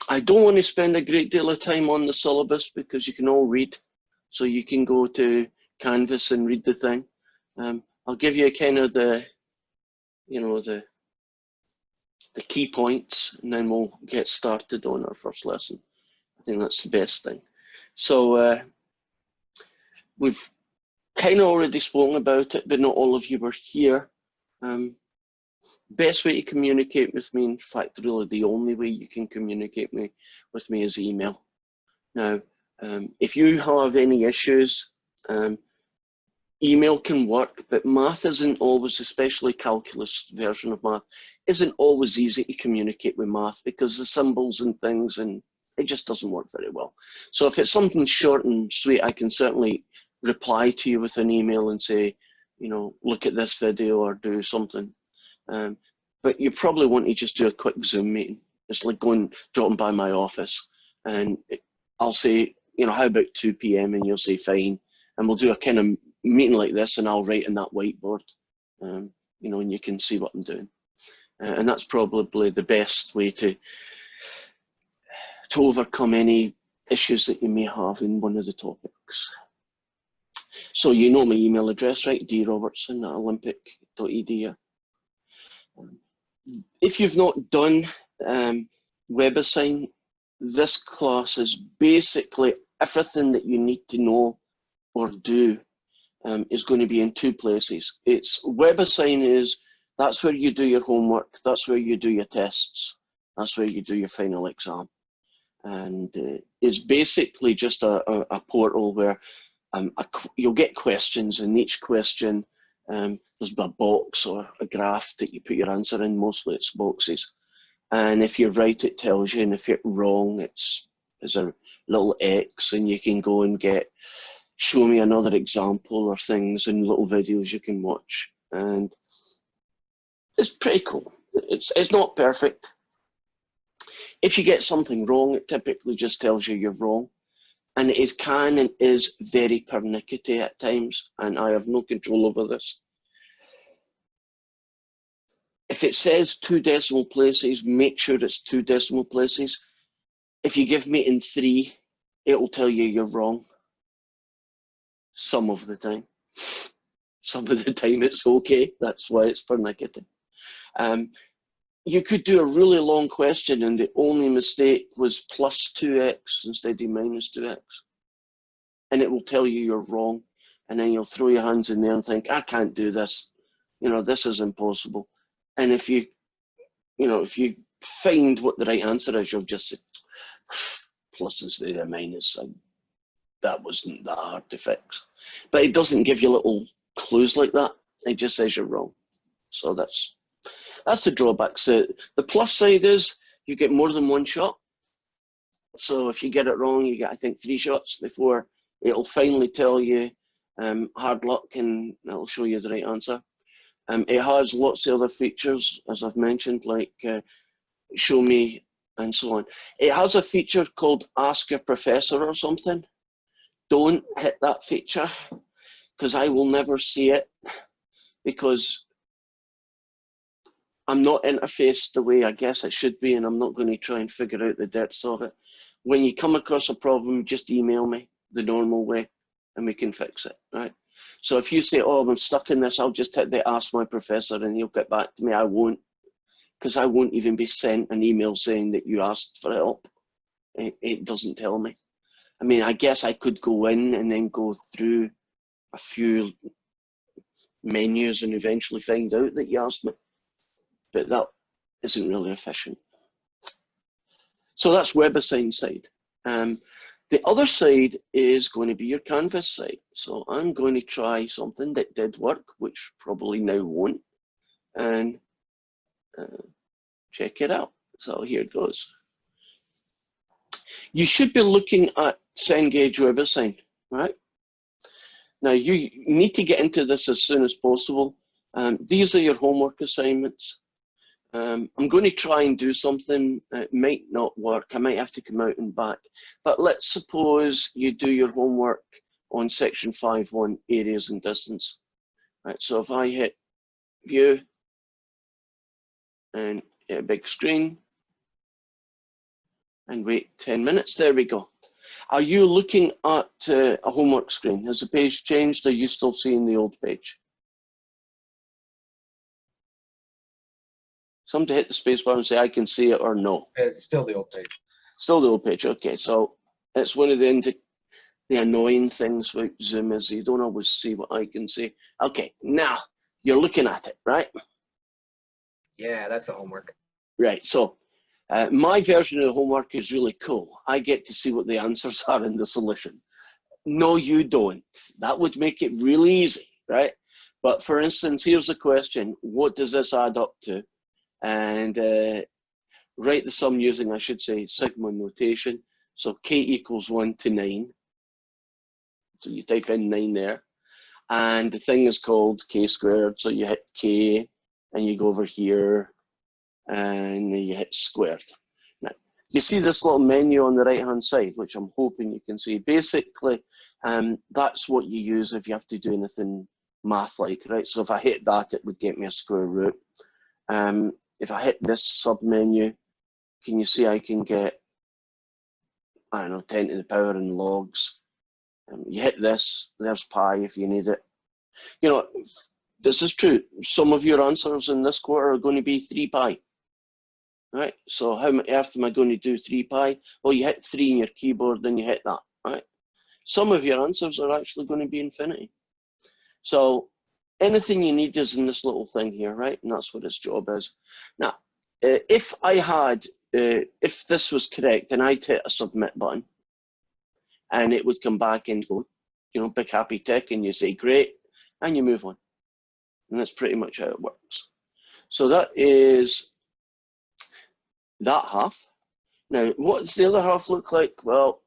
I don't want to spend a great deal of time on the syllabus because you can all read. So you can go to Canvas and read the thing. I'll give you kind of the key points, and then we'll get started on our first lesson. I think that's the best thing. So we've kind of already spoken about it, but not all of you were here. Best way to communicate with me, in fact, really the only way you can communicate with me is email. Now, if you have any issues, email can work, but math isn't always, especially calculus version of math, isn't always easy to communicate with math because the symbols and things, and it just doesn't work very well. So if it's something short and sweet, I can certainly reply to you with an email and say, you know, look at this video or do something. But you probably want to just do a quick Zoom meeting. It's like dropping by my office, and I'll say, you know, how about 2 p.m. and you'll say fine, and we'll do a kind of meeting like this, and I'll write in that whiteboard, you know, and you can see what I'm doing. And that's probably the best way to overcome any issues that you may have in one of the topics. So you know my email address, right? drobertson@olympic.edu. If you've not done WebAssign, this class is basically everything that you need to know or do is going to be in 2 places. It's WebAssign that's where you do your homework, that's where you do your tests, that's where you do your final exam. And it's basically just a portal where you'll get questions, and each question there's a box or a graph that you put your answer in. Mostly it's boxes, and if you're right it tells you, and if you're wrong there's a little X, and you can go and show me another example or things and little videos you can watch, and it's pretty cool. It's not perfect. If you get something wrong, it typically just tells you you're wrong. And it can and is very pernickety at times, and I have no control over this. If it says 2 decimal places, make sure it's 2 decimal places. If you give me in 3, it will tell you you're wrong. Some of the time. Some of the time it's okay. That's why it's pernickety. You could do a really long question and the only mistake was plus 2x instead of minus 2x. And it will tell you you're wrong. And then you'll throw your hands in there and think, I can't do this. You know, this is impossible. And if you find what the right answer is, you'll just say plus instead of minus. And that wasn't that hard to fix. But it doesn't give you little clues like that. It just says you're wrong. So that's the drawback. So the plus side is you get more than 1 shot. So if you get it wrong, you get, I think, 3 shots before it'll finally tell you hard luck, and it'll show you the right answer. It has lots of other features, as I've mentioned, like show me and so on. It has a feature called Ask Your Professor or something. Don't hit that feature because I will never see it, because I'm not interfaced the way I guess it should be, and I'm not going to try and figure out the depths of it. When you come across a problem, just email me the normal way and we can fix it, right? So if you say, oh, I'm stuck in this, I'll just hit the Ask My Professor and he'll get back to me. I won't, because I won't even be sent an email saying that you asked for help. It doesn't tell me. I mean, I guess I could go in and then go through a few menus and eventually find out that you asked me. But that isn't really efficient. So that's WebAssign side. The other side is going to be your Canvas side. So I'm going to try something that did work, which probably now won't, and check it out. So here it goes. You should be looking at Cengage WebAssign, right? Now you need to get into this as soon as possible. These are your homework assignments. I'm going to try and do something. It might not work. I might have to come out and back. But let's suppose you do your homework on section 5.1, areas and distance. Right, so if I hit view and hit a big screen, and wait 10 minutes. There we go. Are you looking at a homework screen? Has the page changed? Are you still seeing the old page? Somebody hit the space bar and say, I can see it, or no. It's still the old page. Still the old page. Okay, so it's one of the annoying things with Zoom is you don't always see what I can see. Okay, now you're looking at it, right? Yeah, that's the homework. Right, so my version of the homework is really cool. I get to see what the answers are in the solution. No, you don't. That would make it really easy, right? But for instance, here's the question. What does this add up to? And write the sum using, I should say, sigma notation. So k equals 1 to 9. So you type in 9 there. And the thing is called k squared. So you hit k and you go over here and you hit squared. Now, you see this little menu on the right hand side, which I'm hoping you can see. Basically, that's what you use if you have to do anything math-like, right? So if I hit that, it would get me a square root. If I hit this sub-menu, can you see I can get, I don't know, 10 to the power in logs. You hit this, there's pi if you need it. You know, this is true. Some of your answers in this quarter are going to be 3 pi. Right, so how on earth am I going to do 3 pi? Well, you hit 3 in your keyboard, then you hit that, right? Some of your answers are actually going to be infinity. So anything you need is in this little thing here, right? And that's what its job is. Now, if this was correct, then I'd hit a submit button and it would come back and go, you know, big happy tick, and you say great, and you move on. And that's pretty much how it works. So that is that half. Now, what does the other half look like? Well,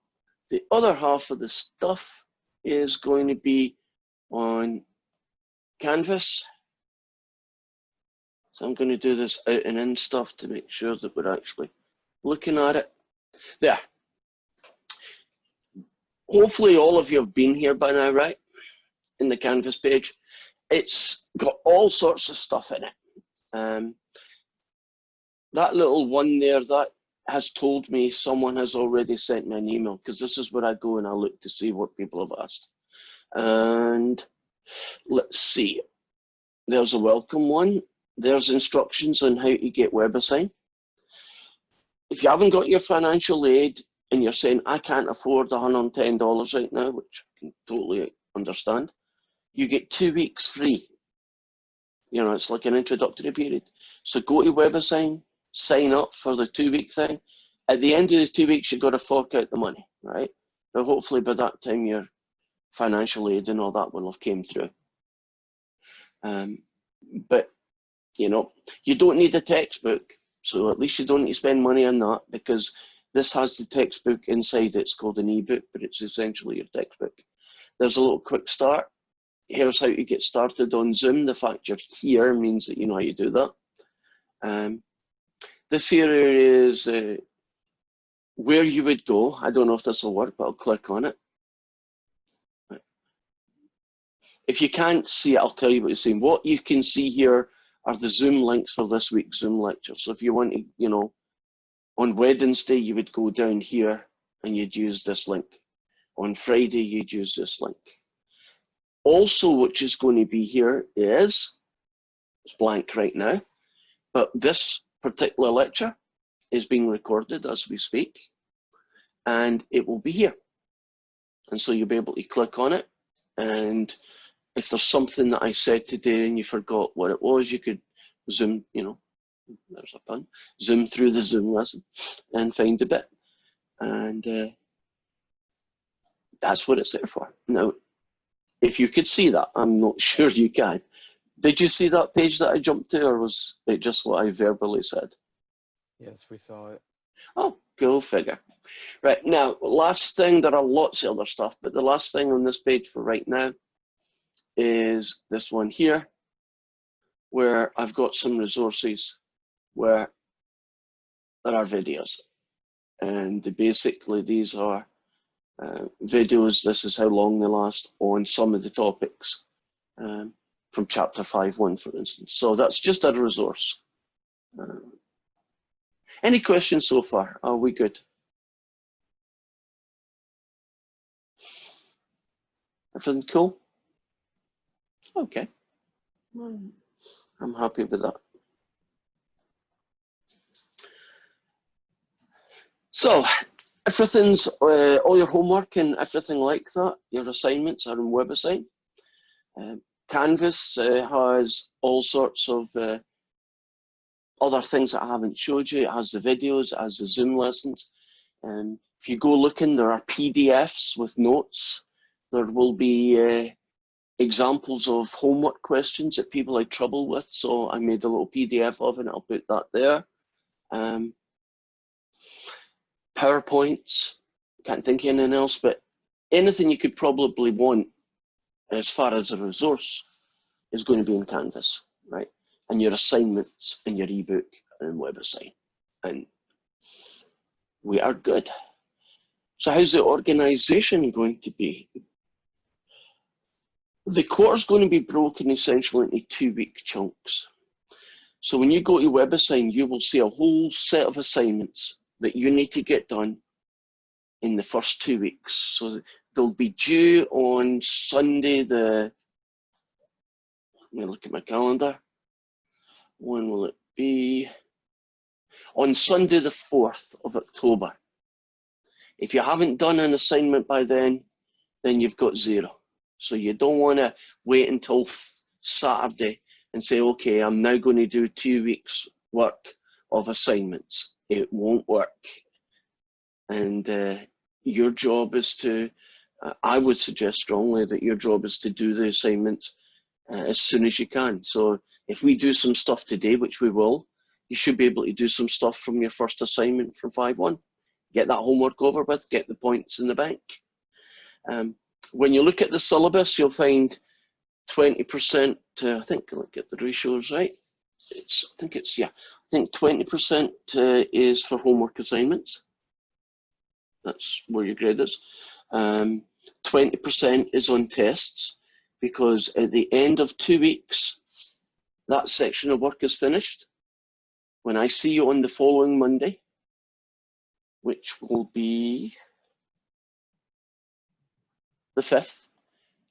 the other half of the stuff is going to be on Canvas. So I'm going to do this out and in stuff to make sure that we're actually looking at it. There. Hopefully all of you have been here by now, right? In the Canvas page. It's got all sorts of stuff in it. That little one there, that has told me someone has already sent me an email, because this is where I go and I look to see what people have asked. And let's see. There's a welcome one. There's instructions on how to get WebAssign. If you haven't got your financial aid and you're saying, I can't afford $110 right now, which I can totally understand, you get 2 weeks free. You know, it's like an introductory period. So go to WebAssign, sign up for the 2 week thing. At the end of the 2 weeks, you've got to fork out the money, right? But hopefully by that time, your financial aid and all that will have came through. But, you know, you don't need a textbook. So at least you don't need to spend money on that, because this has the textbook inside. It's called an ebook, but it's essentially your textbook. There's a little quick start. Here's how to get started on Zoom. The fact you're here means that you know how you do that. This here is where you would go. I don't know if this will work, but I'll click on it. If you can't see it, I'll tell you what you're seeing. What you can see here are the Zoom links for this week's Zoom lecture. So if you want to, you know, on Wednesday, you would go down here and you'd use this link. On Friday, you'd use this link. Also, which is going to be here is, it's blank right now, but this particular lecture is being recorded as we speak, and it will be here. And so you'll be able to click on it, and if there's something that I said today and you forgot what it was, you could zoom, you know, there's a pun, zoom through the Zoom lesson and find a bit. And that's what it's there for. Now, if you could see that, I'm not sure you can. Did you see that page that I jumped to, or was it just what I verbally said? Yes, we saw it. Oh, go figure. Right, now, last thing, there are lots of other stuff, but the last thing on this page for right now is this one here, where I've got some resources where there are videos. And basically these are videos, this is how long they last on some of the topics from chapter 5.1, for instance. So that's just a resource. Any questions so far? Are we good? Everything cool? Okay. I'm happy with that. So, everything's, all your homework and everything like that, your assignments are in WebAssign. Canvas has all sorts of other things that I haven't showed you. It has the videos, it has the Zoom lessons. If you go looking, there are PDFs with notes. There will be examples of homework questions that people had trouble with. So I made a little PDF of it and I'll put that there. PowerPoints, can't think of anything else, but anything you could probably want as far as a resource is going to be in Canvas, right? And your assignments and your ebook are in WebAssign. And we are good. So how's the organization going to be? The quarter's going to be broken essentially into 2-week chunks. So when you go to WebAssign, you will see a whole set of assignments that you need to get done in the first 2 weeks. So they'll be due on Sunday let me look at my calendar. When will it be? On Sunday the 4th of October. If you haven't done an assignment by then you've got 0. So you don't want to wait until Saturday and say, okay, I'm now going to do 2 weeks work of assignments. It won't work. And your job is to, I would suggest strongly that your job is to do the assignments as soon as you can. So if we do some stuff today, which we will, you should be able to do some stuff from your first assignment from 5-1. Get that homework over with, get the points in the bank. When you look at the syllabus, you'll find 20%, I think, I'll get the ratios right. I think 20% is for homework assignments. That's where your grade is. 20% is on tests, because at the end of 2 weeks, that section of work is finished. When I see you on the following Monday, which will be the 5th,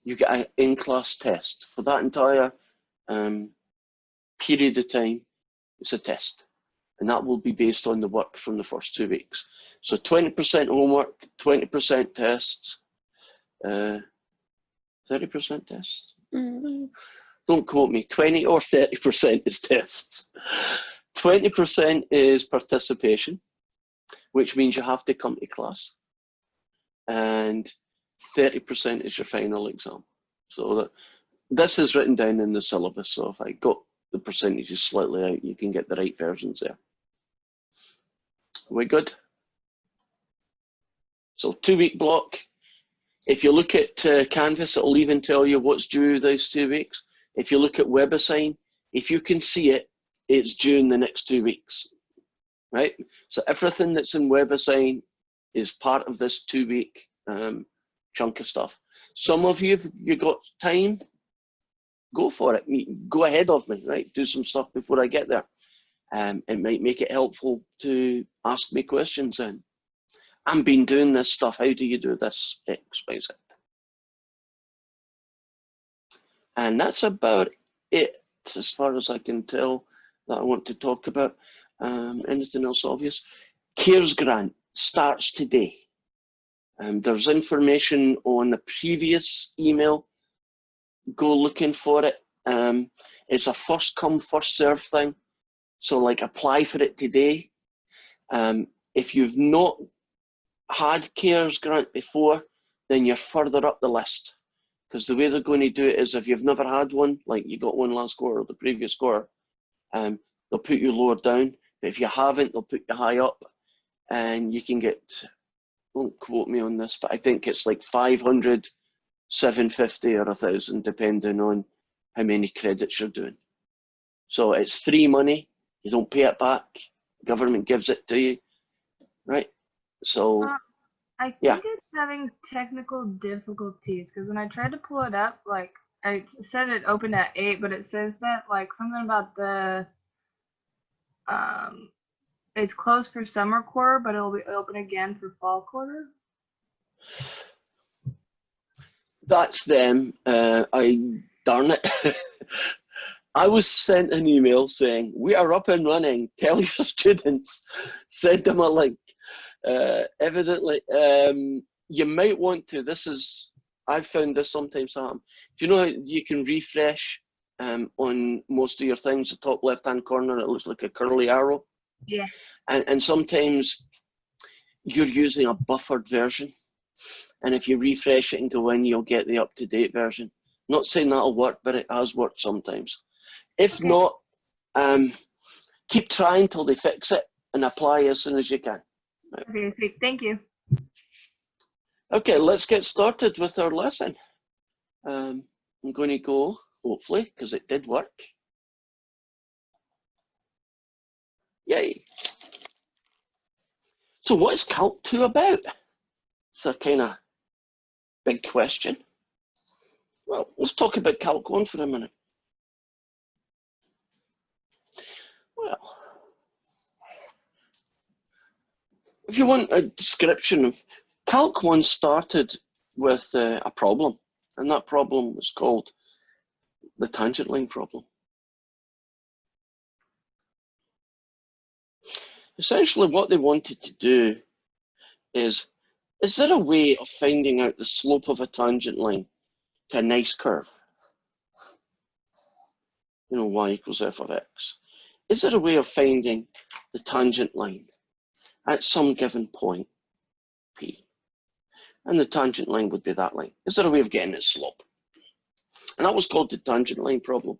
you get an in-class test. For that entire period of time, it's a test. And that will be based on the work from the first 2 weeks. So 20% homework, 20% tests, 30% tests? Don't quote me, 20 or 30% is tests. 20% is participation, which means you have to come to class. And 30% is your final exam. So this is written down in the syllabus. So if I got the percentages slightly out, you can get the right versions there. Are we good? So 2 week block. If you look at Canvas, it'll even tell you what's due those 2 weeks. If you look at WebAssign, if you can see it, it's due in the next 2 weeks, right? So everything that's in WebAssign is part of this 2 week chunk of stuff. Some of you, if you got time, go for it. Go ahead of me, right? Do some stuff before I get there. It might make it helpful to ask me questions then. I've been doing this stuff. How do you do this? X, Y, Z. And that's about it, as far as I can tell, that I want to talk about. Anything else obvious? CARES grant starts today. There's information on the previous email. Go looking for it. It's a first come, first serve thing. So like apply for it today. If you've not had CARES grant before, then you're further up the list. Because the way they're going to do it is if you've never had one, like you got one last quarter or the previous quarter, they'll put you lower down. But if you haven't, they'll put you high up. And you can get, don't quote me on this, but I think it's like 500, 750 or 1,000, depending on how many credits you're doing. So it's free money. You don't pay it back. Government gives it to you, right? So, I think yeah. it's having technical difficulties because when I tried to pull it up, like I said it opened at 8, but it says that like something about the it's closed for summer quarter, but it'll be open again for fall quarter. That's them. Darn it. I was sent an email saying, we are up and running. Tell your students. Send them a link. Evidently, you might want to. I've found this sometimes happen. Do you know how you can refresh on most of your things? The top left-hand corner, it looks like a curly arrow. Yeah. And sometimes you're using a buffered version. And if you refresh it and go in, you'll get the up-to-date version. Not saying that'll work, but it has worked sometimes. If Okay. not, keep trying till they fix it and apply as soon as you can. Okay, sweet. Thank you. Okay, let's get started with our lesson. I'm going to go, hopefully, because it did work. Yay. So what is Calc 2 about? It's a kind of big question. Well, let's talk about Calc 1 for a minute. Well, if you want a description of Calc 1, started with a problem, and that problem was called the tangent line problem. Essentially, what they wanted to do is there a way of finding out the slope of a tangent line to a nice curve? You know, y equals f of x. Is there a way of finding the tangent line at some given point, P? And the tangent line would be that line. Is there a way of getting its slope? And that was called the tangent line problem.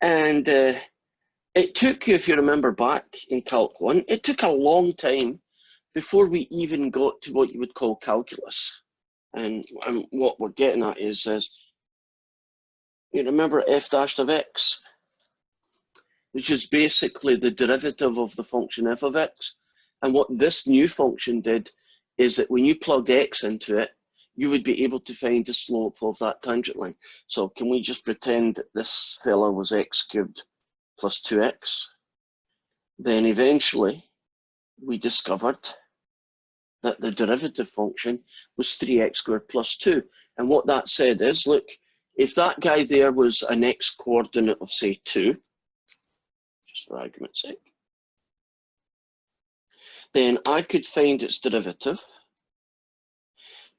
And it took you, if you remember back in Calc 1, it took a long time before we even got to what you would call calculus. And what we're getting at is you remember f dashed of x, which is basically the derivative of the function f of x. And what this new function did is that when you plugged x into it, you would be able to find the slope of that tangent line. So can we just pretend that this fella was x cubed plus 2x? Then eventually we discovered that the derivative function was 3x squared plus 2. And what that said is, look, if that guy there was an x coordinate of, say, 2, just for argument's sake, then I could find its derivative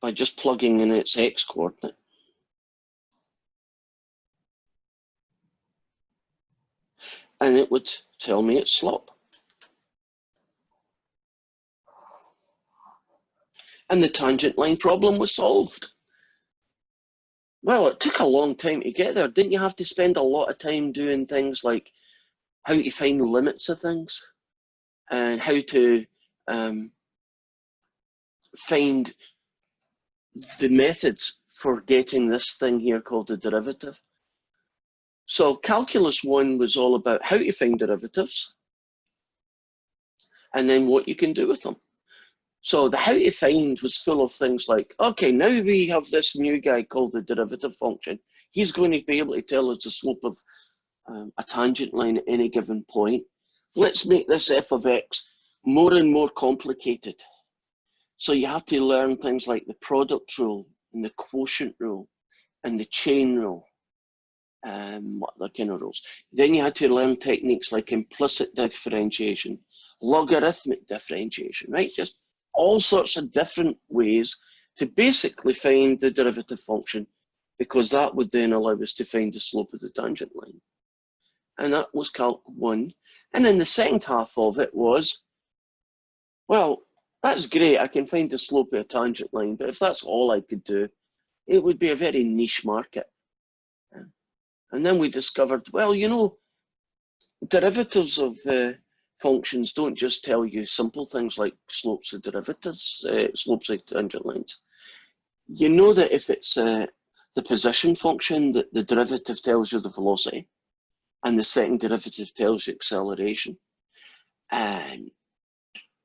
by just plugging in its x coordinate. And it would tell me its slope. And the tangent line problem was solved. Well, it took a long time to get there. Didn't you have to spend a lot of time doing things like how to find the limits of things and how to find the methods for getting this thing here called the derivative? So Calculus 1 was all about how to find derivatives and then what you can do with them. So the how to find was full of things like, okay, now we have this new guy called the derivative function. He's going to be able to tell us the slope of a tangent line at any given point. Let's make this f of x more and more complicated. So you have to learn things like the product rule and the quotient rule and the chain rule. What other kind of rules? Then you had to learn techniques like implicit differentiation, logarithmic differentiation, right? Just all sorts of different ways to basically find the derivative function, because that would then allow us to find the slope of the tangent line. And that was Calc 1. And then the second half of it was, well, that's great, I can find the slope of a tangent line, but if that's all I could do, it would be a very niche market. And then we discovered, well, you know, derivatives of functions don't just tell you simple things like slopes of derivatives, slopes of tangent lines. You know that if it's the position function, that the derivative tells you the velocity, and the second derivative tells you acceleration. And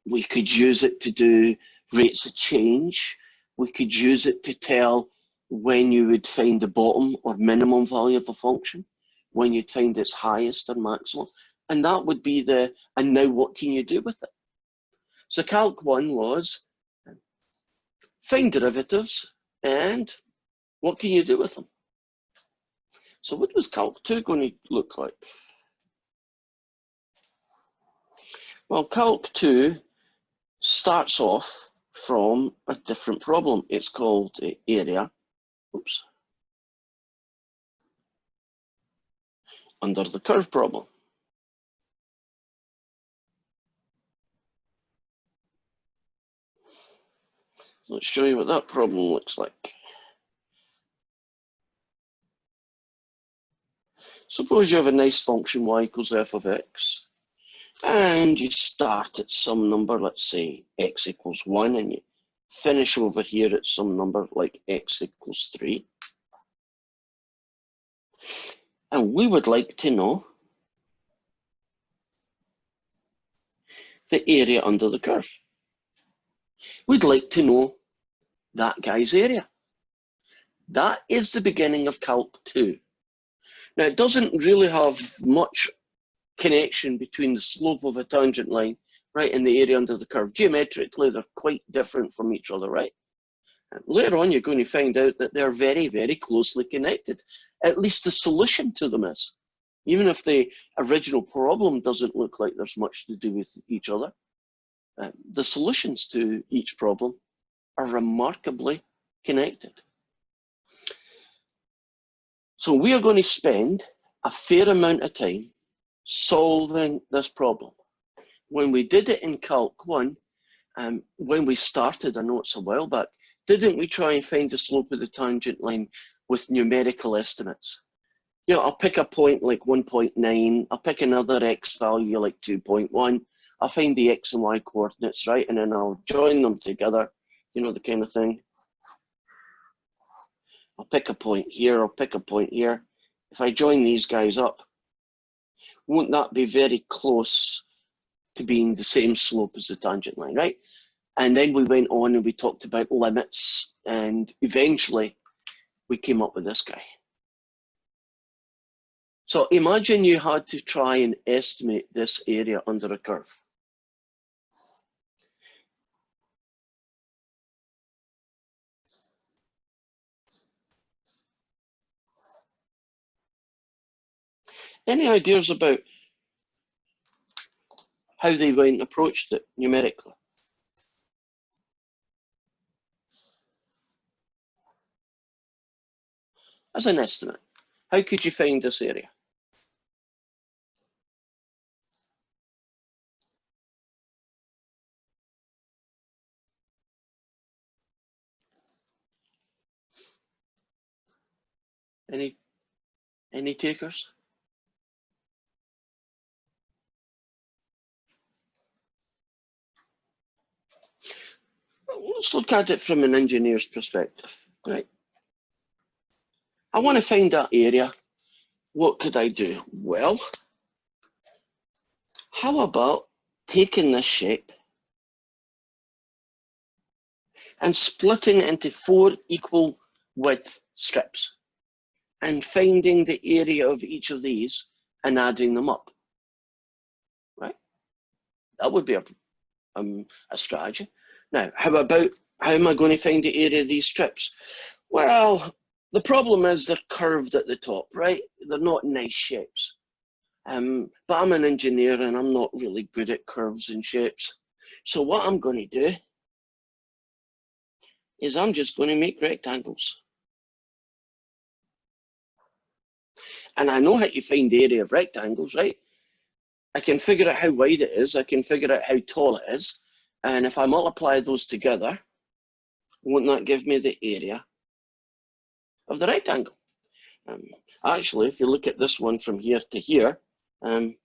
we could use it to do rates of change. We could use it to tell when you would find the bottom or minimum value of a function, when you'd find its highest or maximum. And that would be and now what can you do with it? So Calc 1 was find derivatives and what can you do with them? So what was Calc 2 going to look like? Well, Calc 2 starts off from a different problem. It's called area, oops, under the curve problem. Let's show you what that problem looks like. Suppose you have a nice function y equals f of x, and you start at some number, let's say x equals 1, and you finish over here at some number like x equals 3. And we would like to know the area under the curve. We'd like to know that guy's area. That is the beginning of Calc 2. Now, it doesn't really have much connection between the slope of a tangent line, right, and the area under the curve. Geometrically, they're quite different from each other, right? And later on, you're going to find out that they're very, very closely connected. At least the solution to them is. Even if the original problem doesn't look like there's much to do with each other, the solutions to each problem are remarkably connected. So we are going to spend a fair amount of time solving this problem. When we did it in Calc 1, when we started, I know it's a while back, didn't we try and find the slope of the tangent line with numerical estimates? You know, I'll pick a point like 1.9, I'll pick another x value like 2.1, I'll find the x and y coordinates, right, and then I'll join them together, you know, the kind of thing. I'll pick a point here, I'll pick a point here. If I join these guys up, won't that be very close to being the same slope as the tangent line, right? And then we went on and we talked about limits, and eventually we came up with this guy. So imagine you had to try and estimate this area under a curve. Any ideas about how they went and approached it numerically? As an estimate, how could you find this area? Any takers? Let's look at it from an engineer's perspective, right? I want to find that area. What could I do? Well, how about taking this shape and splitting it into 4 equal width strips and finding the area of each of these and adding them up, right? That would be a strategy. Now, how am I going to find the area of these strips? Well, the problem is they're curved at the top, right? They're not nice shapes. But I'm an engineer and I'm not really good at curves and shapes. So what I'm going to do is I'm just going to make rectangles. And I know how to find the area of rectangles, right? I can figure out how wide it is. I can figure out how tall it is. And if I multiply those together, won't that give me the area of the rectangle? Actually, if you look at this one from here to here, can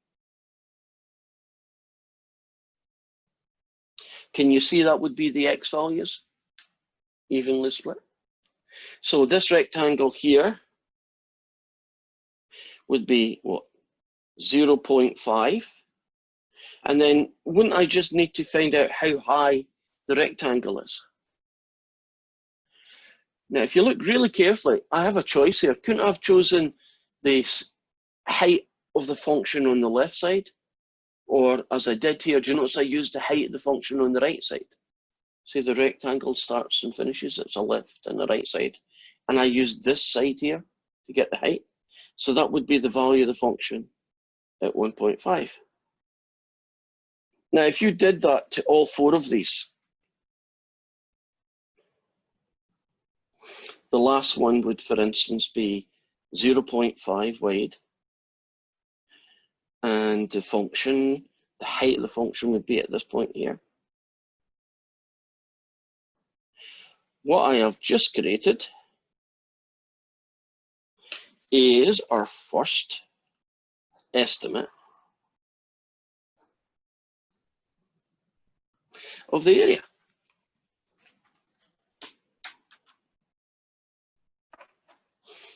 you see that would be the x values? Evenly split. So this rectangle here would be what? 0.5. And then wouldn't I just need to find out how high the rectangle is? Now, if you look really carefully, I have a choice here. Couldn't I have chosen the height of the function on the left side? Or as I did here, do you notice I used the height of the function on the right side? See, the rectangle starts and finishes, it's a left and a right side. and I used this side here to get the height. So that would be the value of the function at 1.5. Now, if you did that to all 4 of these, the last one would, for instance, be 0.5 wide. And the function, the height of the function would be at this point here. What I have just created is our first estimate of the area.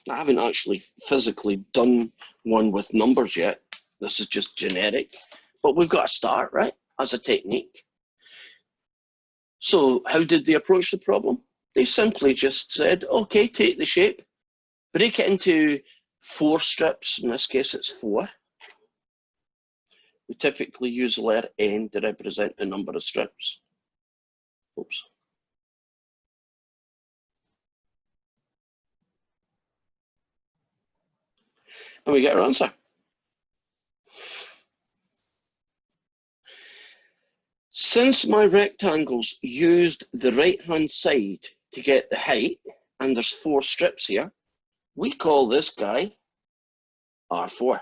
I haven't actually physically done one with numbers yet. This is just generic, but we've got to start, right, as a technique. So how did they approach the problem? They simply just said, okay, take the shape, break it into 4 strips. In this case, it's 4. We typically use the letter N to represent the number of strips. Oops. And we get our answer. Since my rectangles used the right-hand side to get the height, and there's 4 strips here, we call this guy R4.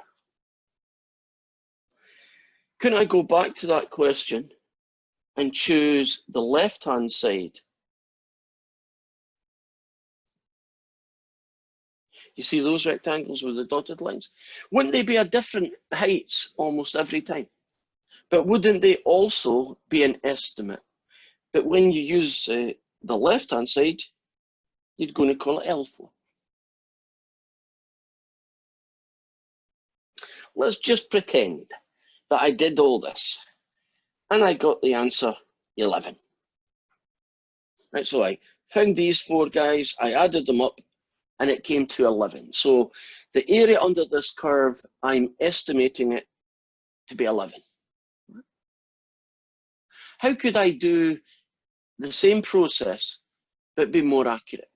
Can I go back to that question and choose the left-hand side? You see those rectangles with the dotted lines? Wouldn't they be at different heights almost every time? But wouldn't they also be an estimate? But when you use the left-hand side, you're going to call it L4. Let's just pretend that I did all this and I got the answer 11. Right, so I found these 4 guys, I added them up, and it came to 11. So the area under this curve, I'm estimating it to be 11. How could I do the same process but be more accurate?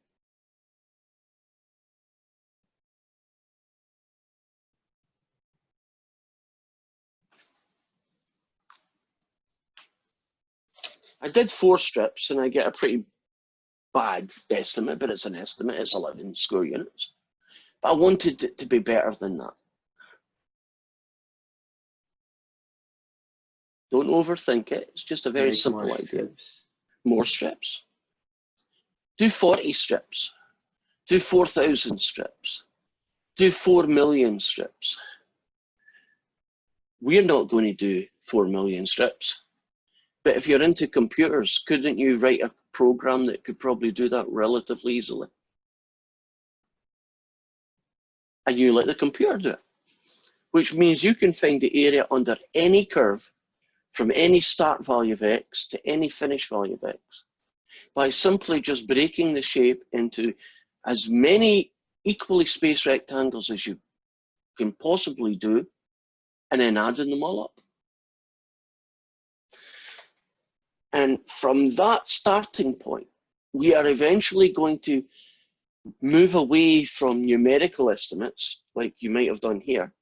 I did 4 strips and I get a pretty bad estimate, but it's an estimate, it's 11 square units. But I wanted it to be better than that. Don't overthink it, it's just a very Make simple more idea. strips. More strips. Do 40 strips. Do 4,000 strips. Do 4 million strips. We're not going to do 4 million strips. But if you're into computers, couldn't you write a program that could probably do that relatively easily? And you let the computer do it. Which means you can find the area under any curve from any start value of x to any finish value of x by simply just breaking the shape into as many equally spaced rectangles as you can possibly do and then adding them all up. And from that starting point, we are eventually going to move away from numerical estimates, like you might have done here,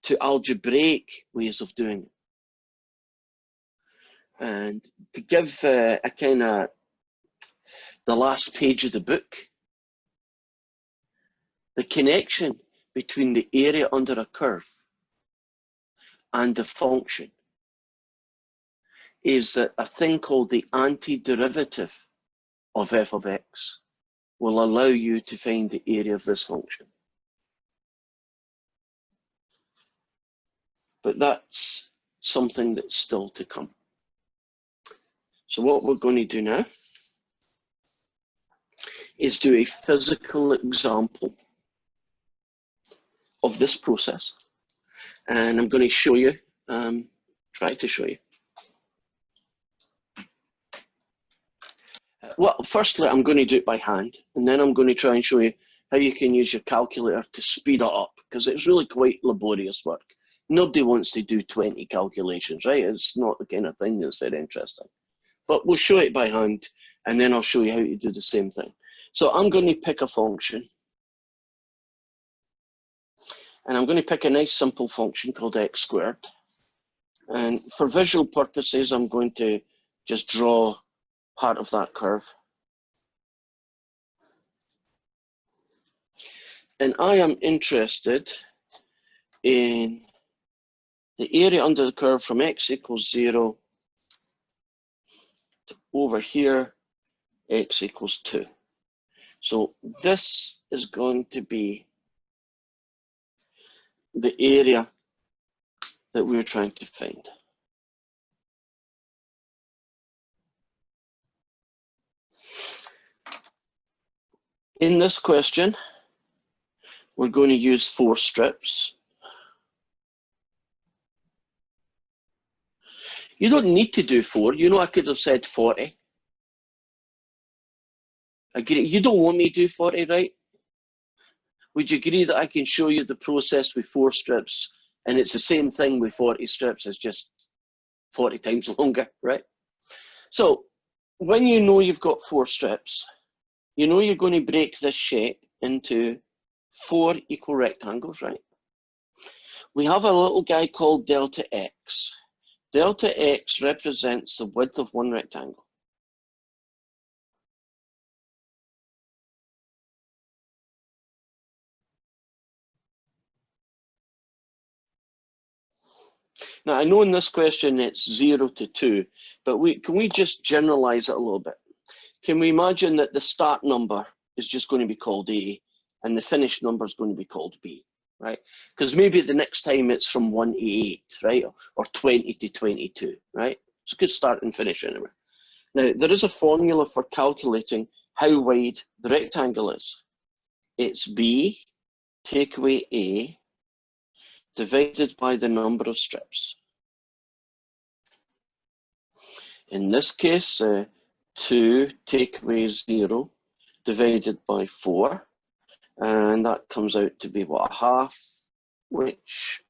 to algebraic ways of doing it. And to give a kind of the last page of the book, the connection between the area under a curve and the function is that a thing called the antiderivative of f of x will allow you to find the area of this function. But that's something that's still to come. So what we're going to do now is do a physical example of this process. And I'm going to show you, try to show you. Well, firstly, I'm going to do it by hand, and then I'm going to try and show you how you can use your calculator to speed it up, because it's really quite laborious work. Nobody wants to do 20 calculations, right? It's not the kind of thing that's very interesting. But we'll show it by hand, and then I'll show you how to do the same thing. So I'm going to pick a function. And I'm going to pick a nice simple function called x squared. And for visual purposes, I'm going to just draw part of that curve. And I am interested in the area under the curve from x equals 0 to over here, x equals 2. So this is going to be the area that we're trying to find. In this question, we're going to use 4 strips. You don't need to do 4. You know, I could have said 40. Agree. You don't want me to do 40, right? Would you agree that I can show you the process with 4 strips and it's the same thing with 40 strips, it's just 40 times longer, right? So when you know you've got 4 strips, you know you're going to break this shape into 4 equal rectangles, right? We have a little guy called delta x. Delta x represents the width of one rectangle. Now, I know in this question it's 0 to 2, but can we just generalize it a little bit? Can we imagine that the start number is just going to be called A and the finish number is going to be called B, right? Because maybe the next time it's from 1 to 8, right? Or 20 to 22, right? It's a good start and finish anyway. Now, there is a formula for calculating how wide the rectangle is. It's B, take away A, divided by the number of strips. In this case, 2 take away 0 divided by 4, and that comes out to be what, a half, which,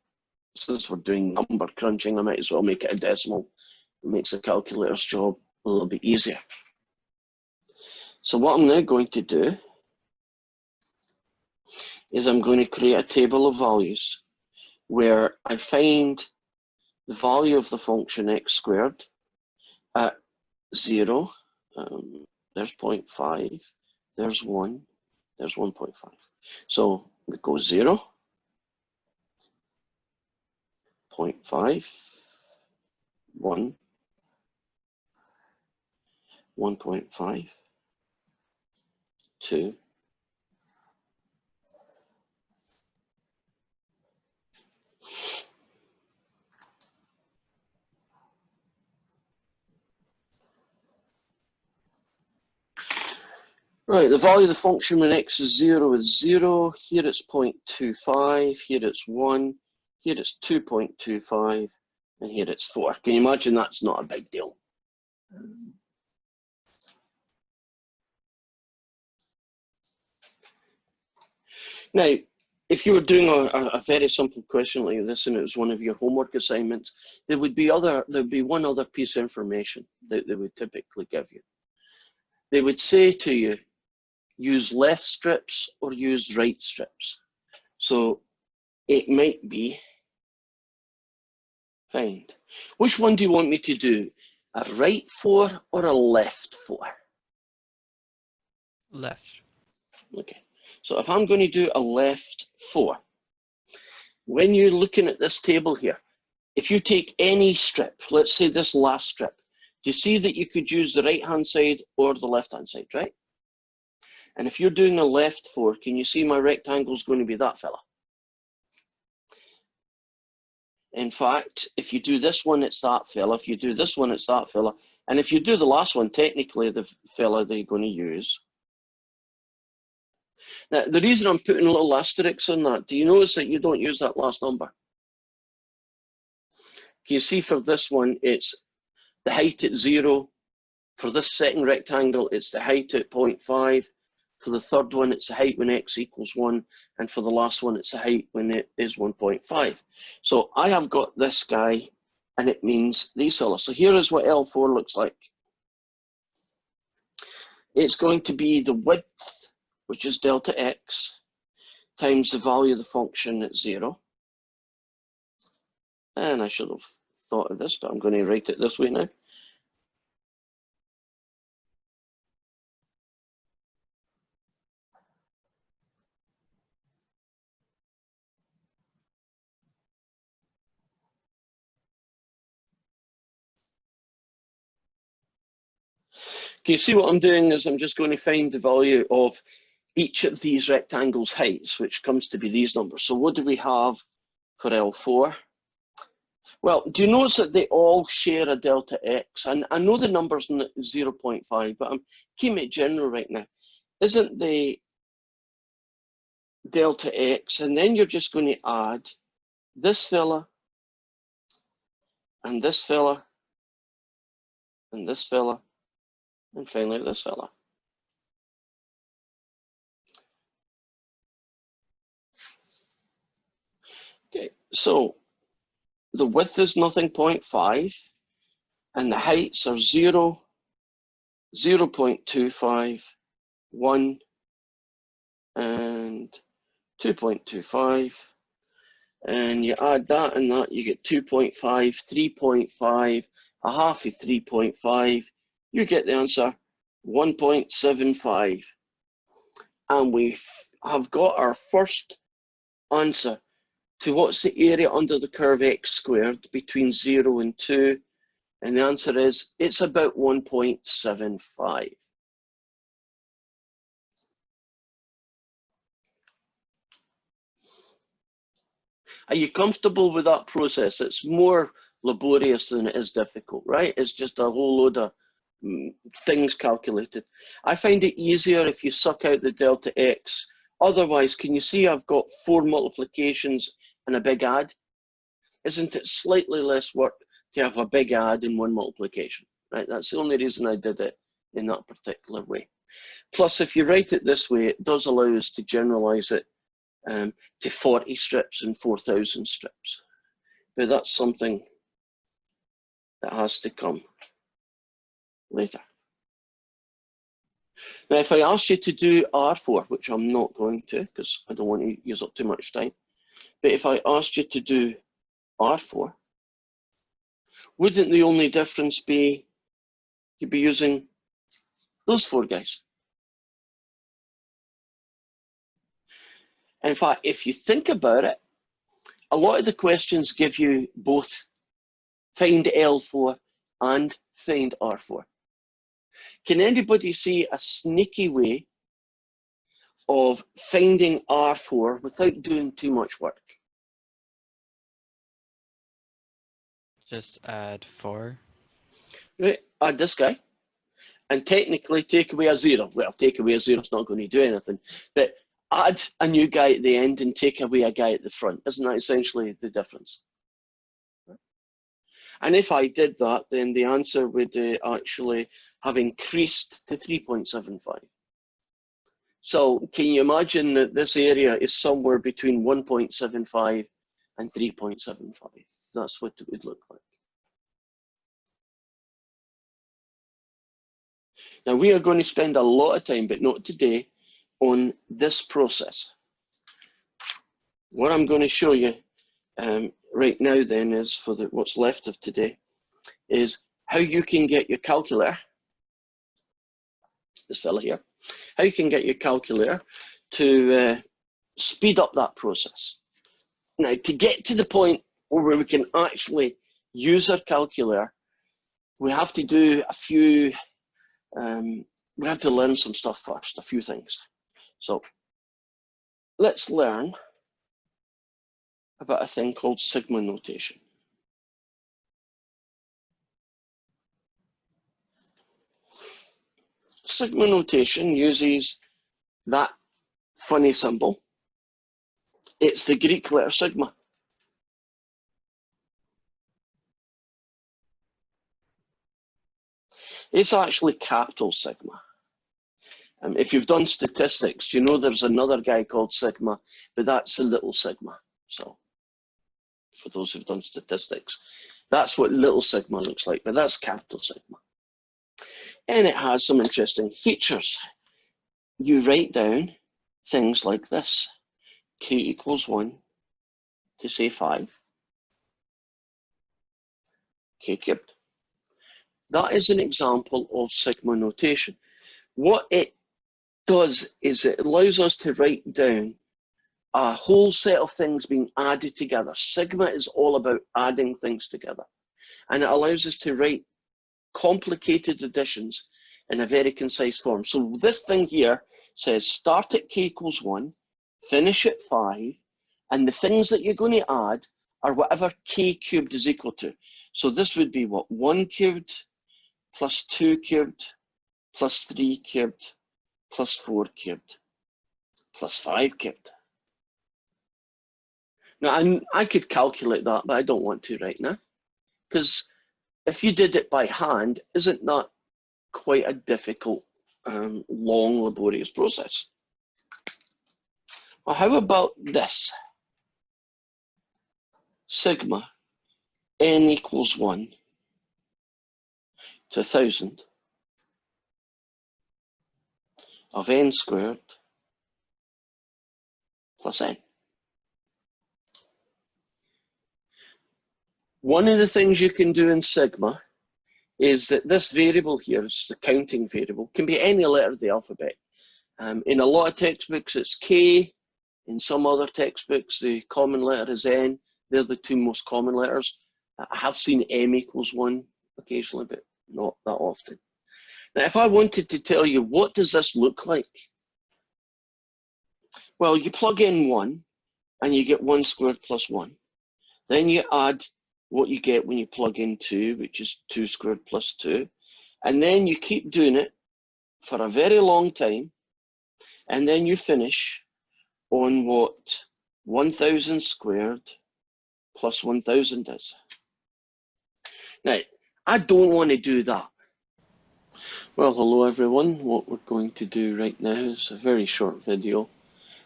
since we're doing number crunching, I might as well make it a decimal. It makes the calculator's job a little bit easier. So what I'm now going to do is I'm going to create a table of values where I find the value of the function x squared at 0, there's 0.5, there's 1, there's 1.5. So we go 0, 0.5, 1, 1.5, 2, right, the value of the function when x is 0 is 0. Here it's 0.25. Here it's 1. Here it's 2.25. And here it's 4. Can you imagine that's not a big deal? Now, if you were doing a very simple question like this and it was one of your homework assignments, there would be one other piece of information that they would typically give you. They would say to you, use left strips or use right strips. So it might be, find. Which one do you want me to do? A right 4 or a left 4? Left. Okay. So if I'm going to do a left 4, when you're looking at this table here, if you take any strip, let's say this last strip, do you see that you could use the right-hand side or the left-hand side, right? And if you're doing a left 4, can you see my rectangle is going to be that fella? In fact, if you do this one, it's that fella. If you do this one, it's that fella. And if you do the last one, technically the fella that you're going to use. Now, the reason I'm putting little asterisks on that, do you notice that you don't use that last number? Can you see for this one, it's the height at 0. For this second rectangle, it's the height at 0.5. For the third one, it's the height when x equals 1. And for the last one, it's the height when it is 1.5. So I have got this guy, and it means these fellas. So here is what L4 looks like. It's going to be the width which is delta x, times the value of the function at 0. And I should have thought of this, but I'm going to write it this way now. Okay, see what I'm doing is I'm just going to find the value of each of these rectangles' heights, which comes to be these numbers. So what do we have for L4? Well, do you notice that they all share a delta x? And I know the number's 0.5, but I'm keeping it general right now. Isn't the delta x, and then you're just going to add this fella, and this fella, and this fella, and finally this fella. Okay, so the width is nothing 0.5, and the heights are 0, 0.25, 1, and 2.25. And you add that and that, you get 2.5, 3.5, a half of 3.5. You get the answer, 1.75. And we have got our first answer to what's the area under the curve x squared between 0 and 2. And the answer is, it's about 1.75. Are you comfortable with that process? It's more laborious than it is difficult, right? It's just a whole load of things calculated. I find it easier if you suck out the delta x. Otherwise, can you see I've got 4 multiplications and a big add? Isn't it slightly less work to have a big add in 1 multiplication, right? That's the only reason I did it in that particular way. Plus, if you write it this way, it does allow us to generalize it to 40 strips and 4,000 strips. But that's something that has to come later. Now, if I asked you to do R4, which I'm not going to because I don't want to use up too much time, but if I asked you to do R4, wouldn't the only difference be you'd be using those 4 guys? In fact, if you think about it, a lot of the questions give you both find L4 and find R4. Can anybody see a sneaky way of finding R4 without doing too much work? Just add 4. Right, add this guy, and technically take away a 0. Well, take away a 0 is not going to do anything, but add a new guy at the end and take away a guy at the front. Isn't that essentially the difference? And if I did that, then the answer would actually have increased to 3.75. So can you imagine that this area is somewhere between 1.75 and 3.75? That's what it would look like. Now we are going to spend a lot of time, but not today, on this process. What I'm going to show you right now then is, for what's left of today, is how you can get your calculator, this fella here, how you can get your calculator to speed up that process. Now, to get to the point where we can actually use our calculator, we have to do a few, we have to learn some stuff first, a few things. So let's learn about a thing called sigma notation. Sigma notation uses that funny symbol. It's the Greek letter sigma. It's actually capital sigma. If you've done statistics, you know there's another guy called sigma, but that's the little sigma. So for those who've done statistics, that's what little sigma looks like, but that's capital sigma. And it has some interesting features. you write down things like this. K equals 1 to say 5. K cubed. That is an example of sigma notation. What it does is it allows us to write down a whole set of things being added together. Sigma is all about adding things together. And it allows us to write complicated additions in a very concise form. So this thing here says start at k equals 1, finish at 5, and the things that you're going to add are whatever k cubed is equal to. So this would be what? 1 cubed plus 2 cubed plus 3 cubed plus 4 cubed plus 5 cubed. Now, I could calculate that, but I don't want to right now. Because if you did it by hand, isn't that quite a difficult, long, laborious process? Well, how about this? Sigma n equals 1 to 1,000 of n squared plus n. One of the things you can do in sigma is that this variable here, is the counting variable, can be any letter of the alphabet. In a lot of textbooks it's K, in some other textbooks the common letter is N. They're the two most common letters. I have seen M equals 1 occasionally, but not that often. Now if I wanted to tell you what does this look like, well, you plug in 1 and you get 1 squared plus 1. Then you add what you get when you plug in 2, which is 2 squared plus 2. And then you keep doing it for a very long time. And then you finish on what 1,000 squared plus 1,000 is. Now, I don't want to do that. Well, hello everyone. What we're going to do right now is a very short video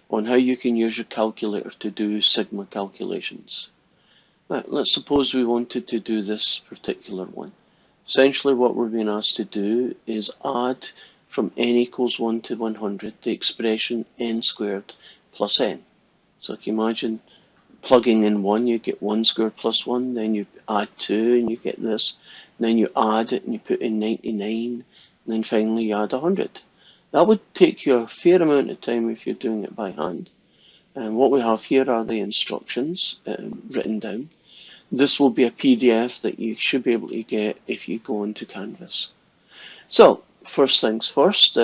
on how you can use your calculator to do sigma calculations. Right, let's suppose we wanted to do this particular one. Essentially what we're being asked to do is add from n equals 1 to 100 the expression n squared plus n. So if you imagine plugging in 1, you get 1 squared plus 1, then you add 2 and you get this, and then you add it and you put in 99, and then finally you add 100. That would take you a fair amount of time if you're doing it by hand. And what we have here are the instructions written down. This will be a PDF that you should be able to get if you go into Canvas. So, first things first,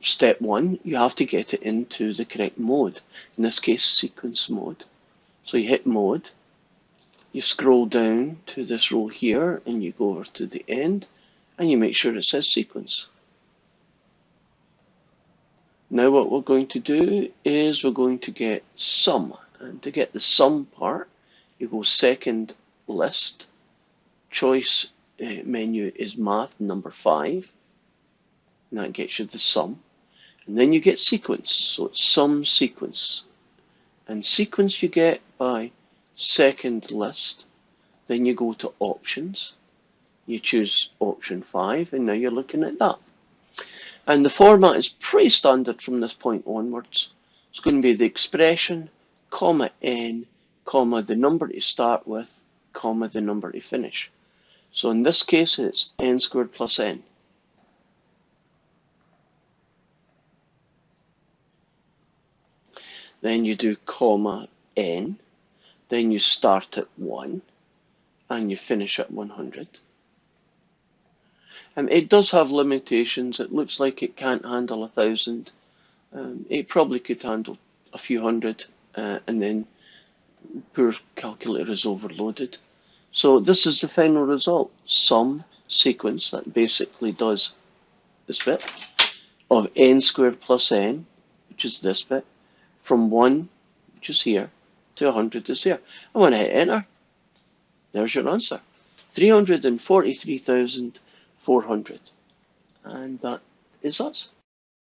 step 1, you have to get it into the correct mode. In this case, sequence mode. So you hit mode, you scroll down to this row here, and you go over to the end, and you make sure it says sequence. Now what we're going to do is we're going to get sum. And to get the sum part, you go second list, choice menu is math number 5, and that gets you the sum. And then you get sequence, so it's sum sequence. And sequence you get by second list, then you go to options, you choose option 5, and now you're looking at that. And the format is pretty standard from this point onwards. It's going to be the expression, comma n, comma the number to start with, comma the number to finish. So in this case it's n squared plus n. Then you do comma n, then you start at 1 and you finish at 100. It does have limitations. It looks like it can't handle 1,000. It probably could handle a few hundred, and then poor calculator is overloaded. So this is the final result. Sum sequence that basically does this bit of n squared plus n, which is this bit, from 1, which is here, to 100 is here. I want to hit enter. There's your answer. 343,400. And that is us.